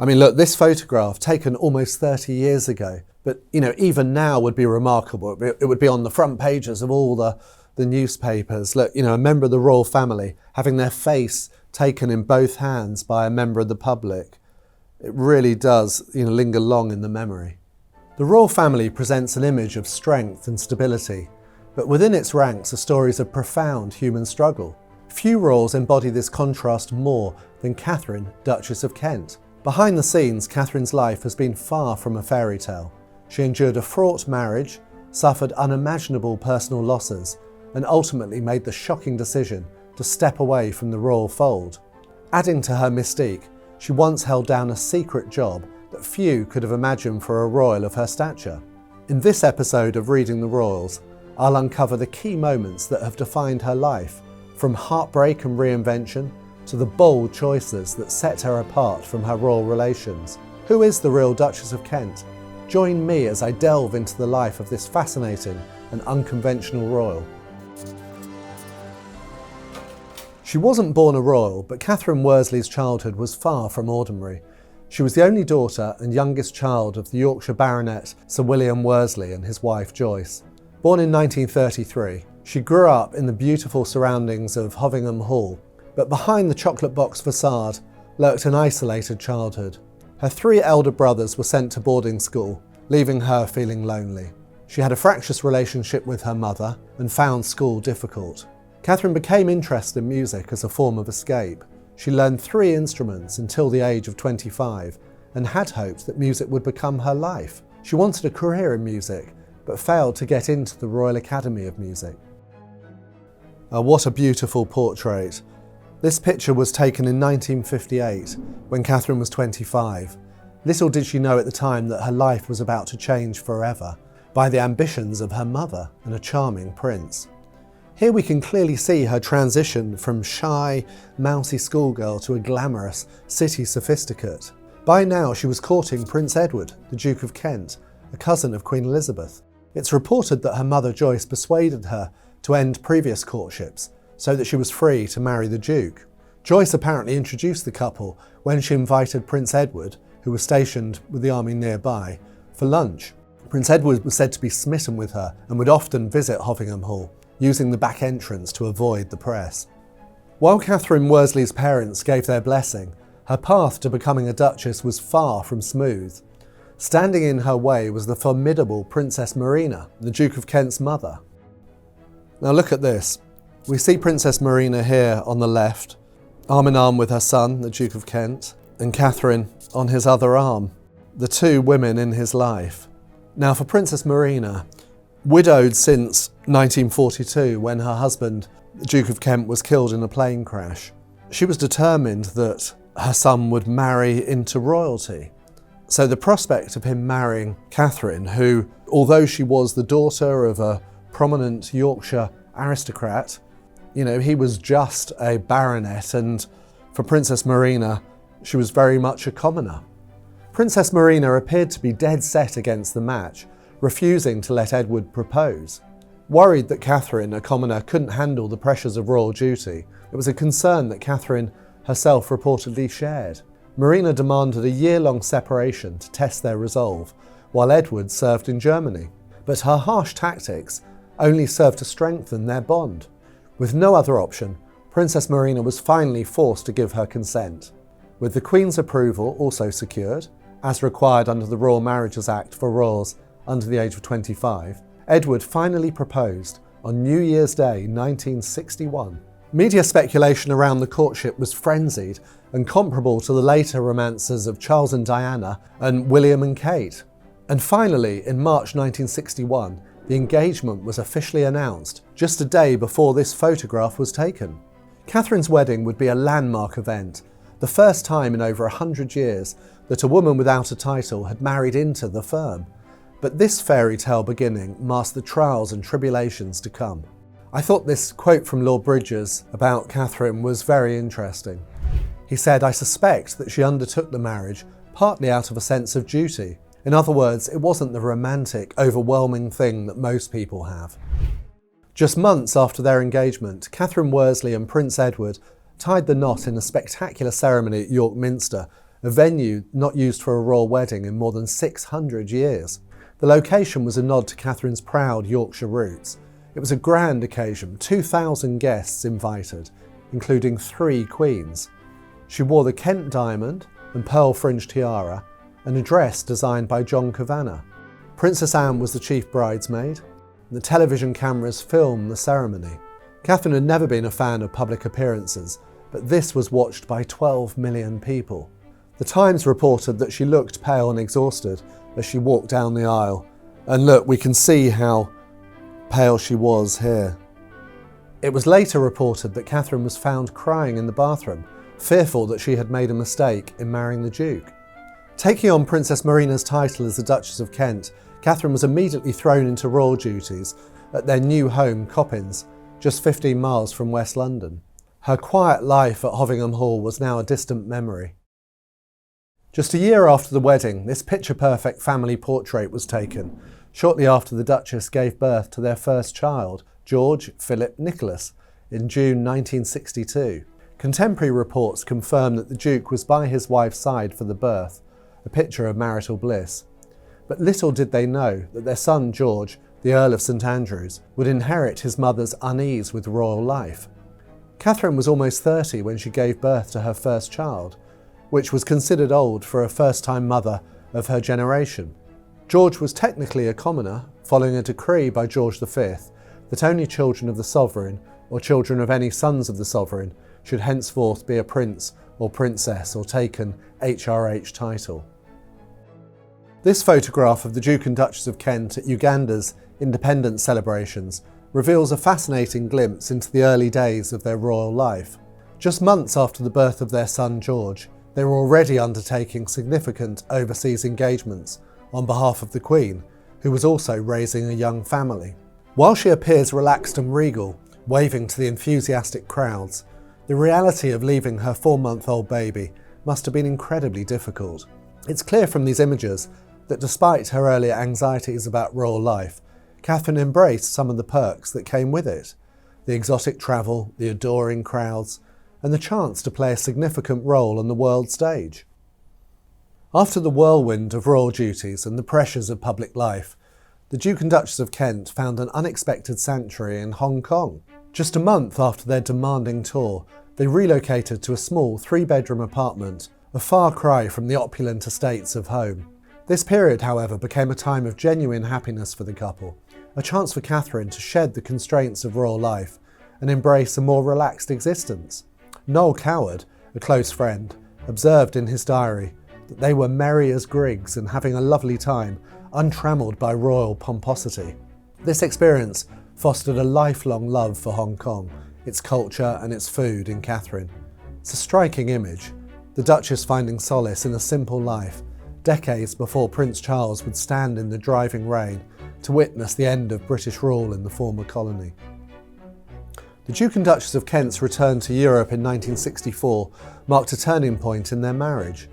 I mean, look, this photograph taken almost 30 years ago, but, even now would be remarkable. It would be on the front pages of all the newspapers. Look, a member of the royal family having their face taken in both hands by a member of the public. It really does, linger long in the memory. The royal family presents an image of strength and stability, but within its ranks are stories of profound human struggle. Few royals embody this contrast more than Catherine, Duchess of Kent. Behind the scenes, Catherine's life has been far from a fairy tale. She endured a fraught marriage, suffered unimaginable personal losses, and ultimately made the shocking decision to step away from the royal fold. Adding to her mystique, she once held down a secret job that few could have imagined for a royal of her stature. In this episode of Reading the Royals, I'll uncover the key moments that have defined her life, from heartbreak and reinvention to the bold choices that set her apart from her royal relations. Who is the real Duchess of Kent? Join me as I delve into the life of this fascinating and unconventional royal. She wasn't born a royal, but Catherine Worsley's childhood was far from ordinary. She was the only daughter and youngest child of the Yorkshire baronet Sir William Worsley and his wife Joyce. Born in 1933, she grew up in the beautiful surroundings of Hovingham Hall, but behind the chocolate box facade lurked an isolated childhood. Her 3 elder brothers were sent to boarding school, leaving her feeling lonely. She had a fractious relationship with her mother and found school difficult. Catherine became interested in music as a form of escape. She learned 3 instruments until the age of 25 and had hoped that music would become her life. She wanted a career in music, but failed to get into the Royal Academy of Music. What a beautiful portrait. This picture was taken in 1958, when Catherine was 25. Little did she know at the time that her life was about to change forever by the ambitions of her mother and a charming prince. Here we can clearly see her transition from shy, mousy schoolgirl to a glamorous city sophisticate. By now she was courting Prince Edward, the Duke of Kent, a cousin of Queen Elizabeth. It's reported that her mother Joyce persuaded her to end previous courtships so that she was free to marry the Duke. Joyce apparently introduced the couple when she invited Prince Edward, who was stationed with the army nearby, for lunch. Prince Edward was said to be smitten with her and would often visit Hovingham Hall, using the back entrance to avoid the press. While Catherine Worsley's parents gave their blessing, her path to becoming a duchess was far from smooth. Standing in her way was the formidable Princess Marina, the Duke of Kent's mother. Now look at this. We see Princess Marina here on the left, arm in arm with her son, the Duke of Kent, and Catherine on his other arm, the 2 women in his life. Now for Princess Marina, widowed since 1942 when her husband, the Duke of Kent, was killed in a plane crash, she was determined that her son would marry into royalty. So the prospect of him marrying Catherine, who, although she was the daughter of a prominent Yorkshire aristocrat, he was just a baronet, and for Princess Marina, she was very much a commoner. Princess Marina appeared to be dead set against the match, refusing to let Edward propose. Worried that Catherine, a commoner, couldn't handle the pressures of royal duty, it was a concern that Catherine herself reportedly shared. Marina demanded a year-long separation to test their resolve, while Edward served in Germany. But her harsh tactics only served to strengthen their bond. With no other option, Princess Marina was finally forced to give her consent. With the Queen's approval also secured, as required under the Royal Marriages Act for royals under the age of 25, Edward finally proposed on New Year's Day 1961. Media speculation around the courtship was frenzied and comparable to the later romances of Charles and Diana and William and Kate. And finally, in March 1961, the engagement was officially announced, just a day before this photograph was taken. Catherine's wedding would be a landmark event, the first time in over 100 years that a woman without a title had married into the firm. But this fairy tale beginning masked the trials and tribulations to come. I thought this quote from Lord Bridges about Catherine was very interesting. He said, "I suspect that she undertook the marriage partly out of a sense of duty. In other words, it wasn't the romantic, overwhelming thing that most people have." Just months after their engagement, Catherine Worsley and Prince Edward tied the knot in a spectacular ceremony at York Minster a venue not used for a royal wedding in more than 600 years. The location was a nod to Catherine's proud Yorkshire roots. It was a grand occasion, 2,000 guests invited, including 3 queens. She wore the Kent diamond and pearl-fringed tiara and a dress designed by John Cavanagh. Princess Anne was the chief bridesmaid, and the television cameras filmed the ceremony. Catherine had never been a fan of public appearances, but this was watched by 12 million people. The Times reported that she looked pale and exhausted as she walked down the aisle. And look, we can see how pale she was here. It was later reported that Catherine was found crying in the bathroom, fearful that she had made a mistake in marrying the Duke. Taking on Princess Marina's title as the Duchess of Kent, Catherine was immediately thrown into royal duties at their new home, Coppins, just 15 miles from West London. Her quiet life at Hovingham Hall was now a distant memory. Just a year after the wedding, this picture-perfect family portrait was taken, shortly after the Duchess gave birth to their first child, George Philip Nicholas, in June 1962. Contemporary reports confirm that the Duke was by his wife's side for the birth, a picture of marital bliss. But little did they know that their son George, the Earl of St Andrews, would inherit his mother's unease with royal life. Catherine was almost 30 when she gave birth to her first child, which was considered old for a first-time mother of her generation. George was technically a commoner, following a decree by George V that only children of the sovereign or children of any sons of the sovereign should henceforth be a prince or princess or take an HRH title. This photograph of the Duke and Duchess of Kent at Uganda's independence celebrations reveals a fascinating glimpse into the early days of their royal life. Just months after the birth of their son George, they were already undertaking significant overseas engagements on behalf of the Queen, who was also raising a young family. While she appears relaxed and regal, waving to the enthusiastic crowds, the reality of leaving her 4-month-old baby must have been incredibly difficult. It's clear from these images that despite her earlier anxieties about royal life, Catherine embraced some of the perks that came with it: the exotic travel, the adoring crowds, and the chance to play a significant role on the world stage. After the whirlwind of royal duties and the pressures of public life, the Duke and Duchess of Kent found an unexpected sanctuary in Hong Kong. Just a month after their demanding tour, they relocated to a small 3-bedroom apartment, a far cry from the opulent estates of home. This period, however, became a time of genuine happiness for the couple, a chance for Catherine to shed the constraints of royal life and embrace a more relaxed existence. Noel Coward, a close friend, observed in his diary that they were merry as grigs and having a lovely time, untrammelled by royal pomposity. This experience fostered a lifelong love for Hong Kong, its culture and its food in Catherine. It's a striking image, the Duchess finding solace in a simple life, decades before Prince Charles would stand in the driving rain to witness the end of British rule in the former colony. The Duke and Duchess of Kent's return to Europe in 1964 marked a turning point in their marriage.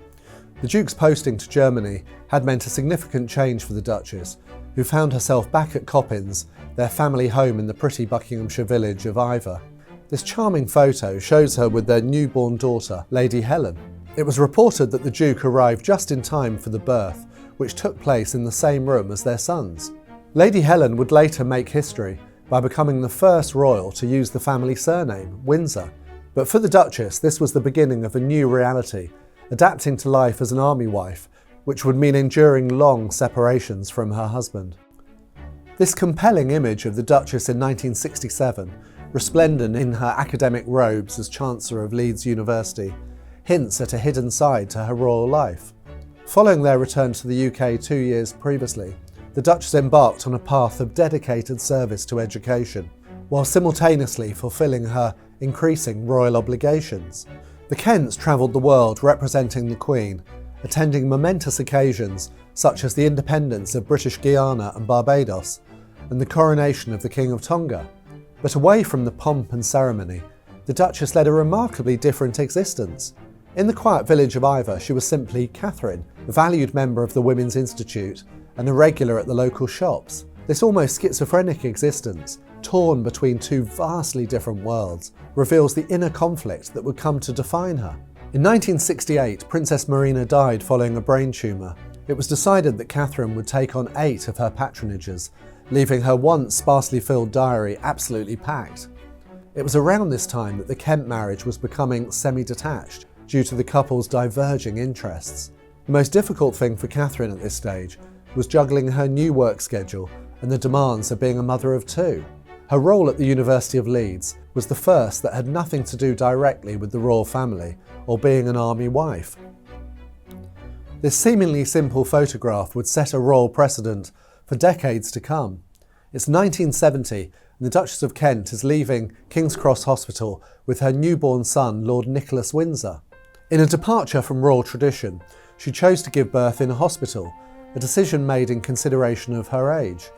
The Duke's posting to Germany had meant a significant change for the Duchess, who found herself back at Coppins, their family home in the pretty Buckinghamshire village of Iver. This charming photo shows her with their newborn daughter, Lady Helen. It was reported that the Duke arrived just in time for the birth, which took place in the same room as their sons. Lady Helen would later make history by becoming the first royal to use the family surname, Windsor. But for the Duchess, this was the beginning of a new reality, adapting to life as an army wife, which would mean enduring long separations from her husband. This compelling image of the Duchess in 1967, resplendent in her academic robes as Chancellor of Leeds University, hints at a hidden side to her royal life. Following their return to the UK 2 years previously, the Duchess embarked on a path of dedicated service to education, while simultaneously fulfilling her increasing royal obligations. The Kents travelled the world representing the Queen, attending momentous occasions such as the independence of British Guiana and Barbados, and the coronation of the King of Tonga. But away from the pomp and ceremony, the Duchess led a remarkably different existence. In the quiet village of Iver, she was simply Catherine, a valued member of the Women's Institute and a regular at the local shops. This almost schizophrenic existence, torn between two vastly different worlds, reveals the inner conflict that would come to define her. In 1968, Princess Marina died following a brain tumour. It was decided that Catherine would take on 8 of her patronages, leaving her once sparsely filled diary absolutely packed. It was around this time that the Kent marriage was becoming semi-detached due to the couple's diverging interests. The most difficult thing for Catherine at this stage was juggling her new work schedule and the demands of being a mother of 2. Her role at the University of Leeds was the first that had nothing to do directly with the royal family or being an army wife. This seemingly simple photograph would set a royal precedent for decades to come. It's 1970 and the Duchess of Kent is leaving King's Cross Hospital with her newborn son, Lord Nicholas Windsor. In a departure from royal tradition, she chose to give birth in a hospital, a decision made in consideration of her age.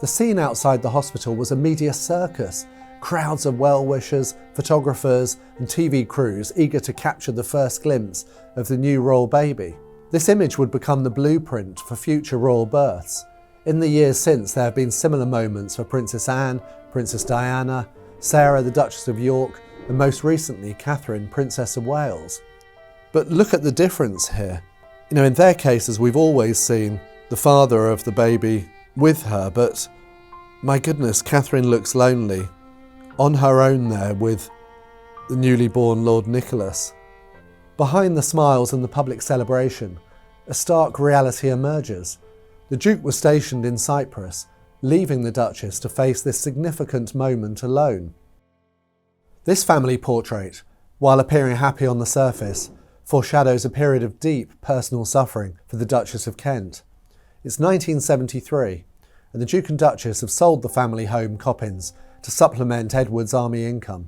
The scene outside the hospital was a media circus, crowds of well-wishers, photographers and TV crews eager to capture the first glimpse of the new royal baby. This image would become the blueprint for future royal births. In the years since, there have been similar moments for Princess Anne, Princess Diana, Sarah, the Duchess of York, and most recently Catharine, Princess of Wales. But look at the difference here. In their cases, we've always seen the father of the baby with her, but my goodness, Catherine looks lonely, on her own there with the newly born Lord Nicholas. Behind the smiles and the public celebration, a stark reality emerges. The Duke was stationed in Cyprus, leaving the Duchess to face this significant moment alone. This family portrait, while appearing happy on the surface, foreshadows a period of deep personal suffering for the Duchess of Kent. It's 1973, and the Duke and Duchess have sold the family home Coppins to supplement Edward's army income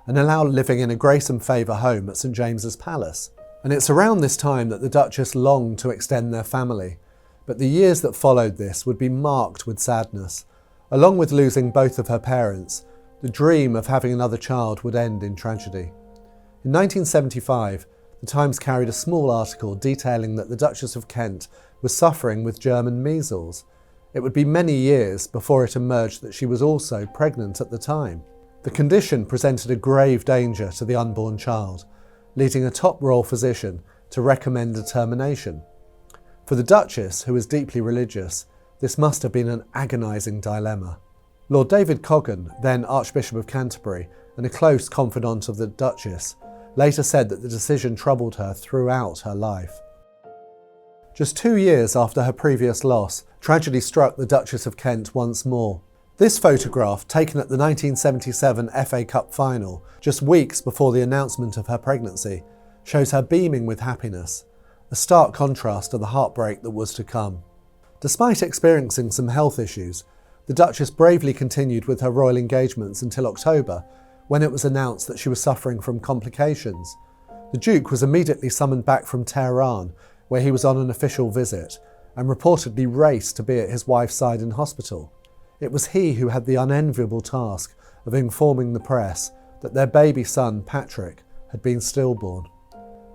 and allow living in a grace and favour home at St James's Palace. And it's around this time that the Duchess longed to extend their family, but the years that followed this would be marked with sadness. Along with losing both of her parents, the dream of having another child would end in tragedy. In 1975, the Times carried a small article detailing that the Duchess of Kent was suffering with German measles. It would be many years before it emerged that she was also pregnant at the time. The condition presented a grave danger to the unborn child, leading a top royal physician to recommend a termination. For the Duchess, who was deeply religious, this must have been an agonising dilemma. Lord David Coggan, then Archbishop of Canterbury and a close confidant of the Duchess, later said that the decision troubled her throughout her life. Just 2 years after her previous loss, tragedy struck the Duchess of Kent once more. This photograph, taken at the 1977 FA Cup final, just weeks before the announcement of her pregnancy, shows her beaming with happiness, a stark contrast to the heartbreak that was to come. Despite experiencing some health issues, the Duchess bravely continued with her royal engagements until October, when it was announced that she was suffering from complications. The Duke was immediately summoned back from Tehran, where he was on an official visit, and reportedly raced to be at his wife's side in hospital. It was he who had the unenviable task of informing the press that their baby son, Patrick, had been stillborn.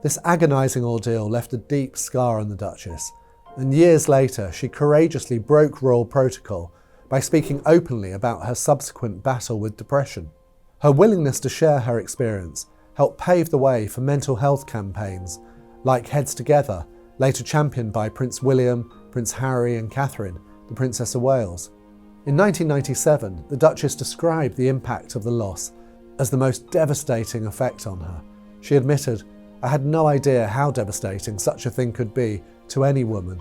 This agonising ordeal left a deep scar on the Duchess, and years later she courageously broke royal protocol by speaking openly about her subsequent battle with depression. Her willingness to share her experience helped pave the way for mental health campaigns like Heads Together, later championed by Prince William, Prince Harry and Catherine, the Princess of Wales. In 1997, the Duchess described the impact of the loss as the most devastating effect on her. She admitted, "I had no idea how devastating such a thing could be to any woman.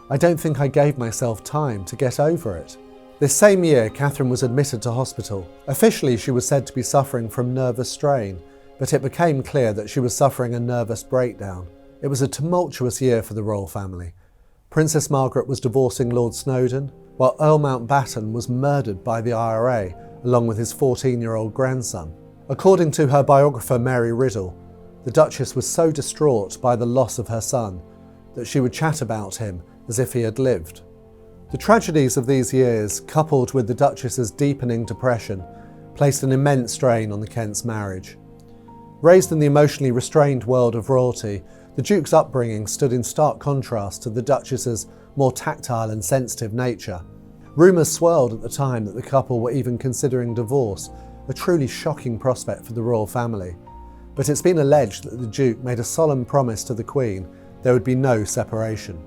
I don't think I gave myself time to get over it." This same year, Catherine was admitted to hospital. Officially, she was said to be suffering from nervous strain, but it became clear that she was suffering a nervous breakdown. It was a tumultuous year for the royal family. Princess Margaret was divorcing Lord Snowdon, while Earl Mountbatten was murdered by the IRA, along with his 14-year-old grandson. According to her biographer Mary Riddle, the Duchess was so distraught by the loss of her son that she would chat about him as if he had lived. The tragedies of these years, coupled with the Duchess's deepening depression, placed an immense strain on the Kents' marriage. Raised in the emotionally restrained world of royalty, the Duke's upbringing stood in stark contrast to the Duchess's more tactile and sensitive nature. Rumours swirled at the time that the couple were even considering divorce, a truly shocking prospect for the royal family. but it's been alleged that the Duke made a solemn promise to the Queen there would be no separation.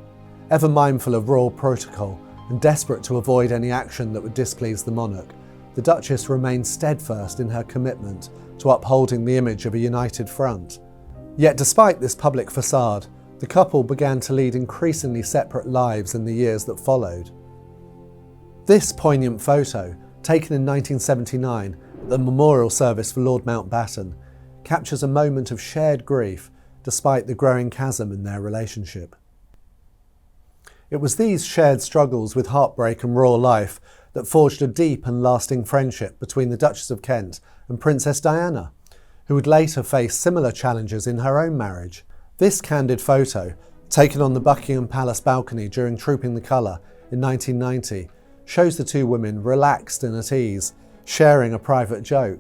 Ever mindful of royal protocol and desperate to avoid any action that would displease the monarch, the Duchess remained steadfast in her commitment to upholding the image of a united front. Yet despite this public facade, the couple began to lead increasingly separate lives in the years that followed. This poignant photo, taken in 1979 at the memorial service for Lord Mountbatten, captures a moment of shared grief despite the growing chasm in their relationship. It was these shared struggles with heartbreak and raw life that forged a deep and lasting friendship between the Duchess of Kent and Princess Diana, who would later face similar challenges in her own marriage. This candid photo, taken on the Buckingham Palace balcony during Trooping the Colour in 1990, shows the two women relaxed and at ease, sharing a private joke.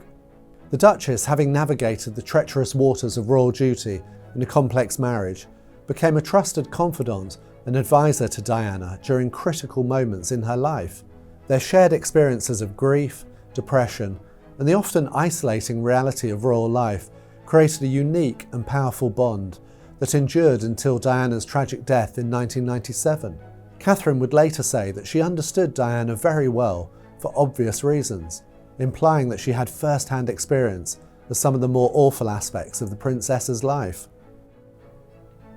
The Duchess, having navigated the treacherous waters of royal duty in a complex marriage, became a trusted confidant and advisor to Diana during critical moments in her life. Their shared experiences of grief, depression, and the often isolating reality of royal life created a unique and powerful bond that endured until Diana's tragic death in 1997. Katharine would later say that she understood Diana very well for obvious reasons, implying that she had first-hand experience of some of the more awful aspects of the princess's life.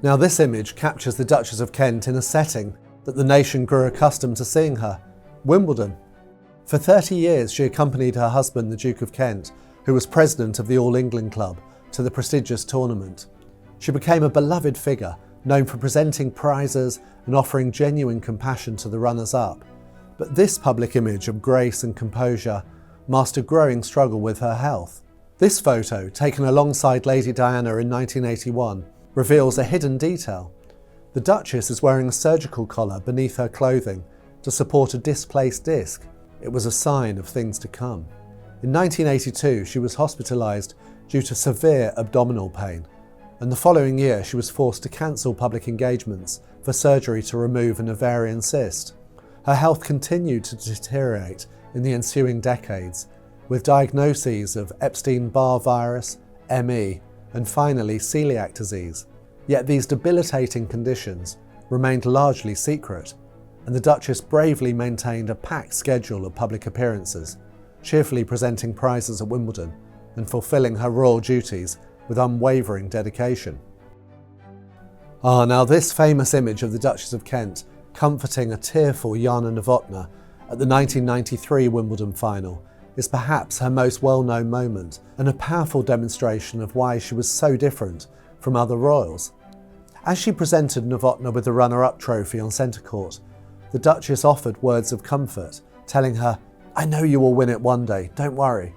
Now this image captures the Duchess of Kent in a setting that the nation grew accustomed to seeing her, Wimbledon. For 30 years she accompanied her husband, the Duke of Kent, who was president of the All England Club, to the prestigious tournament. She became a beloved figure, known for presenting prizes and offering genuine compassion to the runners-up. But this public image of grace and composure masked a growing struggle with her health. This photo, taken alongside Lady Diana in 1981, reveals a hidden detail. The Duchess is wearing a surgical collar beneath her clothing to support a displaced disc. It was a sign of things to come. In 1982, she was hospitalised due to severe abdominal pain, and the following year she was forced to cancel public engagements for surgery to remove an ovarian cyst. Her health continued to deteriorate in the ensuing decades, with diagnoses of Epstein-Barr virus, ME, and finally celiac disease. Yet these debilitating conditions remained largely secret, and the Duchess bravely maintained a packed schedule of public appearances, cheerfully presenting prizes at Wimbledon and fulfilling her royal duties with unwavering dedication. Now this famous image of the Duchess of Kent comforting a tearful Jana Novotná at the 1993 Wimbledon final is perhaps her most well-known moment and a powerful demonstration of why she was so different from other royals. As she presented Novotná with the runner-up trophy on centre court, the Duchess offered words of comfort, telling her, "I know you will win it one day, don't worry."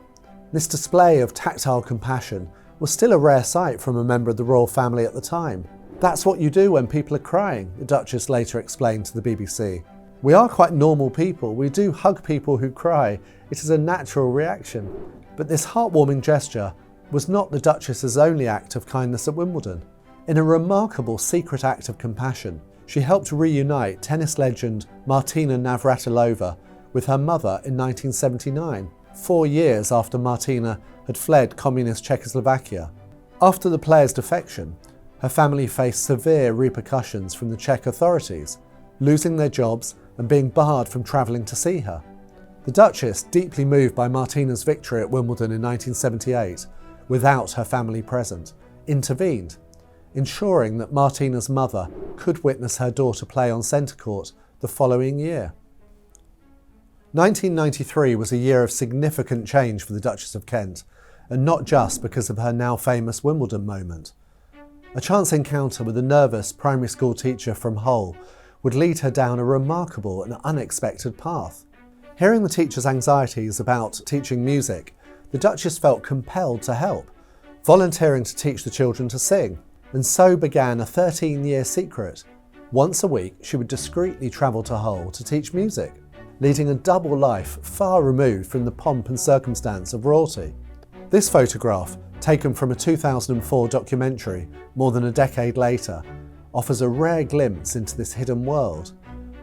This display of tactile compassion was still a rare sight from a member of the royal family at the time. "That's what you do when people are crying," the Duchess later explained to the BBC. "We are quite normal people, we do hug people who cry, it is a natural reaction." But this heartwarming gesture was not the Duchess's only act of kindness at Wimbledon. In a remarkable secret act of compassion, she helped reunite tennis legend Martina Navratilova with her mother in 1979, 4 years after Martina had fled communist Czechoslovakia. After the player's defection, her family faced severe repercussions from the Czech authorities, losing their jobs and being barred from travelling to see her. The Duchess, deeply moved by Martina's victory at Wimbledon in 1978, without her family present, intervened, ensuring that Martina's mother could witness her daughter play on centre court the following year. 1993 was a year of significant change for the Duchess of Kent, and not just because of her now famous Wimbledon moment. A chance encounter with a nervous primary school teacher from Hull would lead her down a remarkable and unexpected path. Hearing the teacher's anxieties about teaching music, the Duchess felt compelled to help, volunteering to teach the children to sing, and so began a 13-year secret. Once a week, she would discreetly travel to Hull to teach music, leading a double life far removed from the pomp and circumstance of royalty. This photograph, taken from a 2004 documentary more than a decade later, offers a rare glimpse into this hidden world.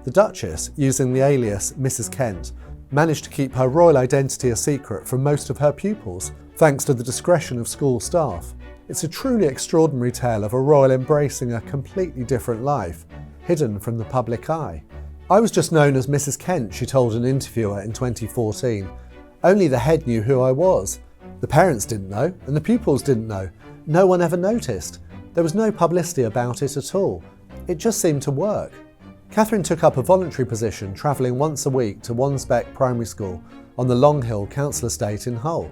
The Duchess, using the alias Mrs. Kent, managed to keep her royal identity a secret from most of her pupils, thanks to the discretion of school staff. It's a truly extraordinary tale of a royal embracing a completely different life, hidden from the public eye. "I was just known as Mrs. Kent," she told an interviewer in 2014. "Only the head knew who I was. The parents didn't know, and the pupils didn't know. No one ever noticed. There was no publicity about it at all. It just seemed to work." Katharine took up a voluntary position travelling once a week to Wansbeck Primary School on the Long Hill Council Estate in Hull.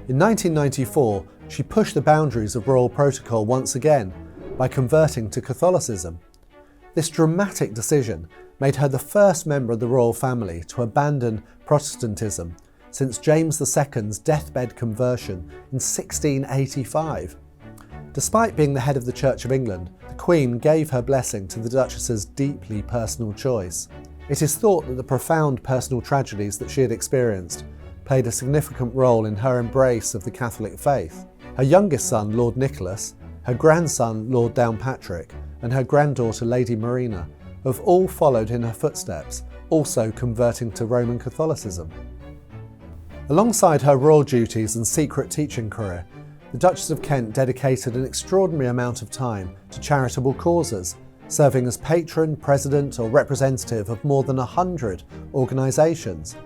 In 1994, she pushed the boundaries of royal protocol once again by converting to Catholicism. This dramatic decision made her the first member of the royal family to abandon Protestantism since James II's deathbed conversion in 1685. Despite being the head of the Church of England, the Queen gave her blessing to the Duchess's deeply personal choice. It is thought that the profound personal tragedies that she had experienced played a significant role in her embrace of the Catholic faith. Her youngest son, Lord Nicholas, her grandson, Lord Downpatrick, and her granddaughter, Lady Marina, have all followed in her footsteps, also converting to Roman Catholicism. Alongside her royal duties and secret teaching career, the Duchess of Kent dedicated an extraordinary amount of time to charitable causes, serving as patron, president or representative of more than 100 organisations.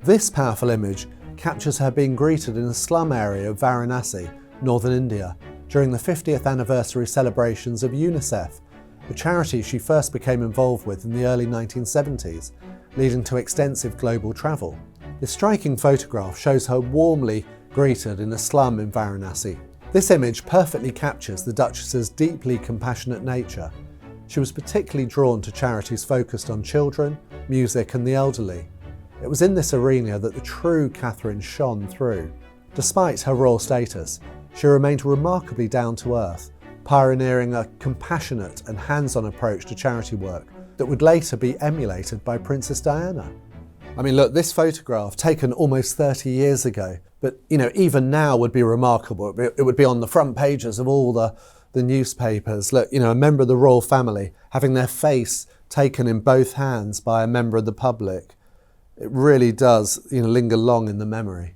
This powerful image captures her being greeted in a slum area of Varanasi, northern India, during the 50th anniversary celebrations of UNICEF, a charity she first became involved with in the early 1970s, leading to extensive global travel. This striking photograph shows her warmly greeted in a slum in Varanasi. This image perfectly captures the Duchess's deeply compassionate nature. She was particularly drawn to charities focused on children, music and the elderly. It was in this arena that the true Katharine shone through. Despite her royal status, she remained remarkably down to earth, pioneering a compassionate and hands-on approach to charity work that would later be emulated by Princess Diana. I mean, look, this photograph, taken almost 30 years ago, but even now would be remarkable. It would be on the front pages of all the newspapers. Look, a member of the royal family having their face taken in both hands by a member of the public. It really does, linger long in the memory.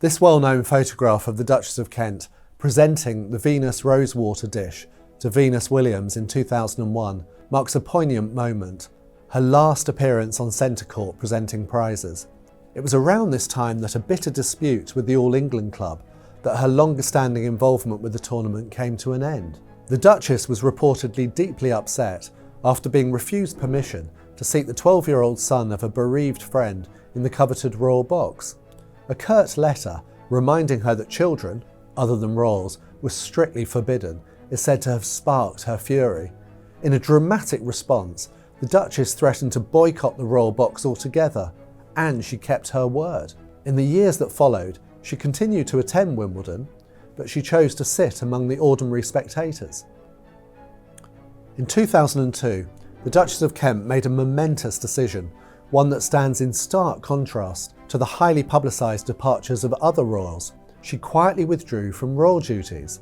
This well-known photograph of the Duchess of Kent presenting the Venus Rosewater dish to Venus Williams in 2001 marks a poignant moment, her last appearance on centre court presenting prizes. It was around this time that a bitter dispute with the All England club, that her longer-standing involvement with the tournament came to an end. The Duchess was reportedly deeply upset after being refused permission to seat the 12-year-old son of a bereaved friend in the coveted royal box. A curt letter reminding her that children, other than royals, were strictly forbidden is said to have sparked her fury. In a dramatic response, the Duchess threatened to boycott the royal box altogether, and she kept her word. In the years that followed, she continued to attend Wimbledon, but she chose to sit among the ordinary spectators. In 2002, the Duchess of Kent made a momentous decision, one that stands in stark contrast to the highly publicised departures of other royals. She quietly withdrew from royal duties.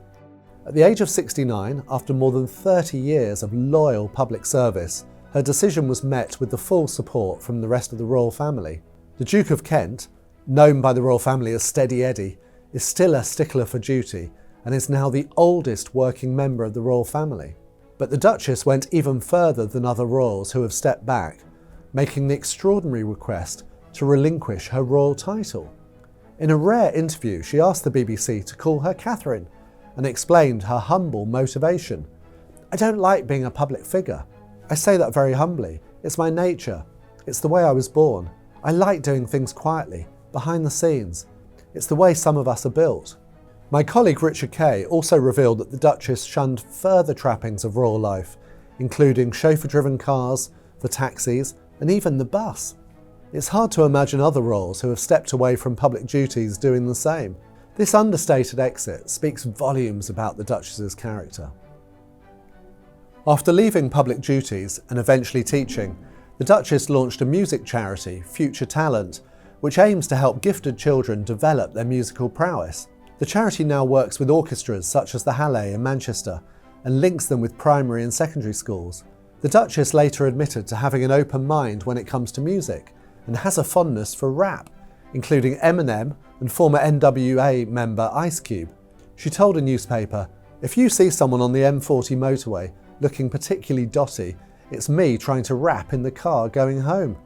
At the age of 69, after more than 30 years of loyal public service, her decision was met with the full support from the rest of the royal family. The Duke of Kent, known by the royal family as Steady Eddie, is still a stickler for duty and is now the oldest working member of the royal family. But the Duchess went even further than other royals who have stepped back, making the extraordinary request to relinquish her royal title. In a rare interview, she asked the BBC to call her Katharine and explained her humble motivation. "I don't like being a public figure. I say that very humbly. It's my nature. It's the way I was born. I like doing things quietly, behind the scenes. It's the way some of us are built." My colleague Richard Kay also revealed that the Duchess shunned further trappings of royal life, including chauffeur-driven cars, the taxis, and even the bus. It's hard to imagine other royals who have stepped away from public duties doing the same. This understated exit speaks volumes about the Duchess's character. After leaving public duties and eventually teaching, the Duchess launched a music charity, Future Talent, which aims to help gifted children develop their musical prowess. The charity now works with orchestras such as the Halle in Manchester and links them with primary and secondary schools. The Duchess later admitted to having an open mind when it comes to music and has a fondness for rap. including Eminem and former NWA member Ice Cube. She told a newspaper, "If you see someone on the M40 motorway looking particularly dotty, it's me trying to rap in the car going home."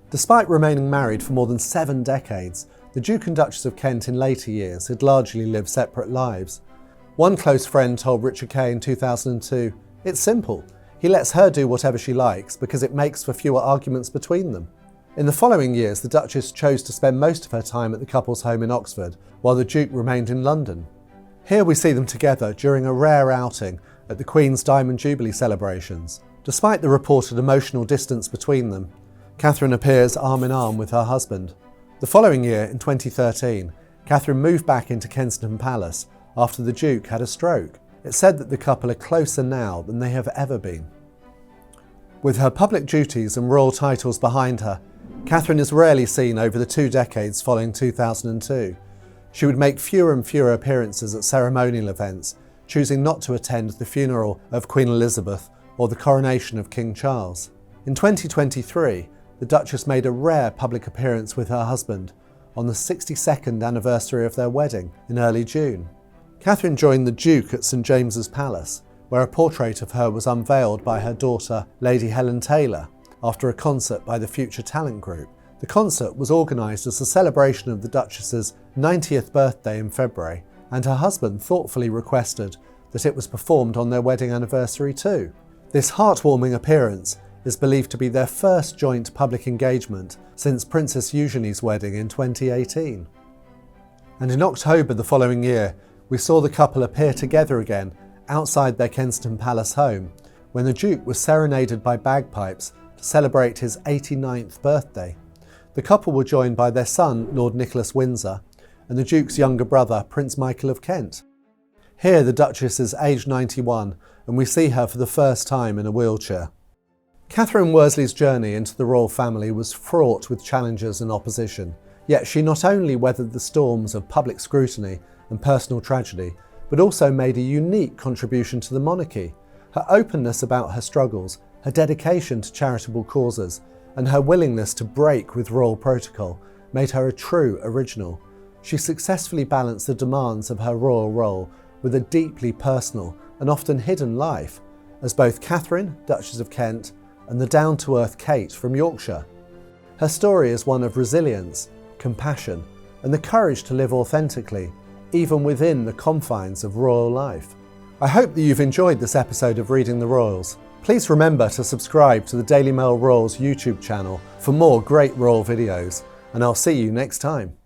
Despite remaining married for more than 7 decades, the Duke and Duchess of Kent in later years had largely lived separate lives. One close friend told Richard Kay in 2002, "It's simple. He lets her do whatever she likes because it makes for fewer arguments between them." In the following years, the Duchess chose to spend most of her time at the couple's home in Oxford, while the Duke remained in London. Here we see them together during a rare outing at the Queen's Diamond Jubilee celebrations. Despite the reported emotional distance between them, Catherine appears arm in arm with her husband. The following year, in 2013, Catherine moved back into Kensington Palace after the Duke had a stroke. It's said that the couple are closer now than they have ever been. With her public duties and royal titles behind her, Catherine is rarely seen over the 2 decades following 2002. She would make fewer and fewer appearances at ceremonial events, choosing not to attend the funeral of Queen Elizabeth or the coronation of King Charles. In 2023, the Duchess made a rare public appearance with her husband on the 62nd anniversary of their wedding in early June. Catherine joined the Duke at St James's Palace, where a portrait of her was unveiled by her daughter, Lady Helen Taylor, after a concert by the Future Talent Group. The concert was organised as a celebration of the Duchess's 90th birthday in February, and her husband thoughtfully requested that it was performed on their wedding anniversary too. This heartwarming appearance is believed to be their first joint public engagement since Princess Eugenie's wedding in 2018. And in October the following year, we saw the couple appear together again outside their Kensington Palace home, when the Duke was serenaded by bagpipes to celebrate his 89th birthday. The couple were joined by their son, Lord Nicholas Windsor, and the Duke's younger brother, Prince Michael of Kent. Here the Duchess is aged 91, and we see her for the first time in a wheelchair. Catherine Worsley's journey into the royal family was fraught with challenges and opposition, yet she not only weathered the storms of public scrutiny and personal tragedy, but also made a unique contribution to the monarchy. Her openness about her struggles, her dedication to charitable causes, and her willingness to break with royal protocol made her a true original. She successfully balanced the demands of her royal role with a deeply personal and often hidden life, as both Catherine, Duchess of Kent, and the down-to-earth Kate from Yorkshire. Her story is one of resilience, compassion, and the courage to live authentically, even within the confines of royal life. I hope that you've enjoyed this episode of Reading the Royals. Please remember to subscribe to the Daily Mail Royals YouTube channel for more great royal videos, and I'll see you next time.